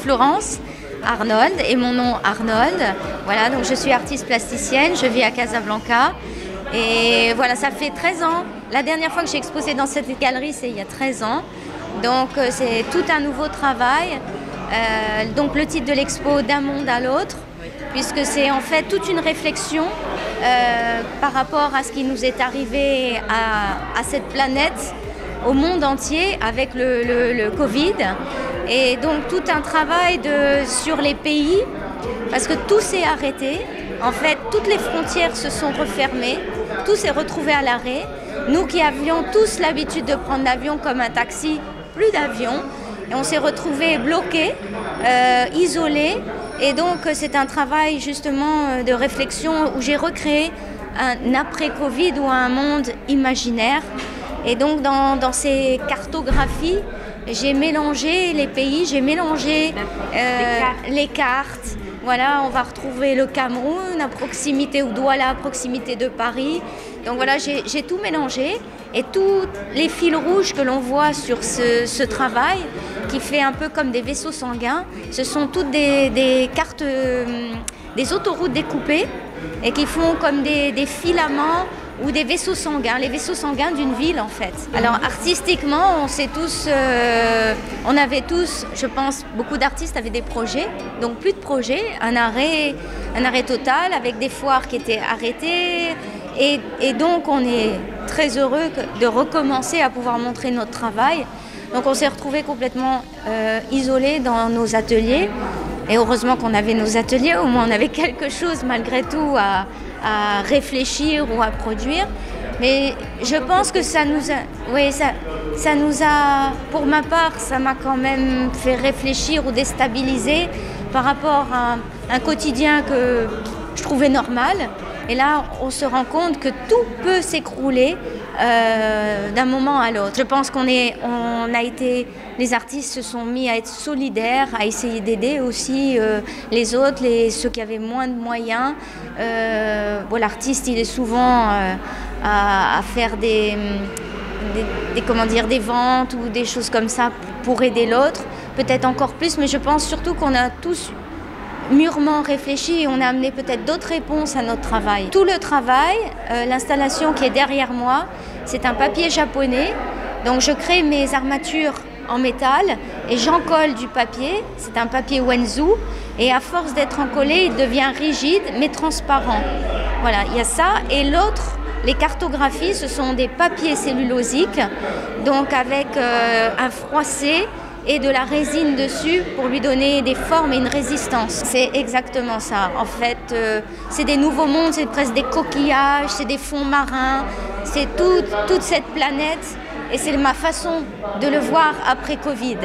Florence Arnold et mon nom Arnold. Voilà, donc je suis artiste plasticienne, je vis à Casablanca. Et voilà, ça fait 13 ans. La dernière fois que j'ai exposé dans cette galerie, c'est il y a 13 ans. Donc c'est tout un nouveau travail. Donc le titre de l'expo, D'un monde à l'autre, puisque c'est en fait toute une réflexion par rapport à ce qui nous est arrivé à cette planète, au monde entier avec le Covid. Et donc tout un travail sur les pays, parce que tout s'est arrêté. En fait, toutes les frontières se sont refermées, tout s'est retrouvé à l'arrêt. Nous qui avions tous l'habitude de prendre l'avion comme un taxi, plus d'avion. Et on s'est retrouvés bloqués, isolés. Et donc c'est un travail justement de réflexion où j'ai recréé un après-Covid ou un monde imaginaire. Et donc dans ces cartographies, j'ai mélangé les pays, j'ai mélangé les cartes. Voilà, on va retrouver le Cameroun à proximité, ou Douala à proximité de Paris. Donc voilà, j'ai tout mélangé. Et tous les fils rouges que l'on voit sur ce travail, qui fait un peu comme des vaisseaux sanguins, ce sont toutes des cartes, des autoroutes découpées et qui font comme des filaments ou des vaisseaux sanguins, les vaisseaux sanguins d'une ville en fait. Alors artistiquement, on avait tous, je pense, beaucoup d'artistes avaient des projets, donc plus de projets, un arrêt total avec des foires qui étaient arrêtées. Et donc on est très heureux de recommencer à pouvoir montrer notre travail. Donc on s'est retrouvés complètement isolés dans nos ateliers. Et heureusement qu'on avait nos ateliers, au moins on avait quelque chose malgré tout à réfléchir ou à produire. Mais je pense que ça nous a, pour ma part, ça m'a quand même fait réfléchir ou déstabiliser par rapport à un quotidien que je trouvais normal. Et là, on se rend compte que tout peut s'écrouler d'un moment à l'autre. Je pense les artistes se sont mis à être solidaires, à essayer d'aider aussi les autres, ceux qui avaient moins de moyens. L'artiste, il est souvent à faire des ventes ou des choses comme ça pour aider l'autre, peut-être encore plus, mais je pense surtout qu'on a tous mûrement réfléchi et on a amené peut-être d'autres réponses à notre travail. Tout le travail, l'installation qui est derrière moi, c'est un papier japonais. Donc je crée mes armatures en métal et j'encolle du papier. C'est un papier Wenzu et à force d'être encollé, il devient rigide mais transparent. Voilà, il y a ça. Et l'autre, les cartographies, ce sont des papiers cellulosiques, donc avec un froissé et de la résine dessus pour lui donner des formes et une résistance. C'est exactement ça. En fait, c'est des nouveaux mondes, c'est presque des coquillages, c'est des fonds marins, c'est toute cette planète et c'est ma façon de le voir après Covid.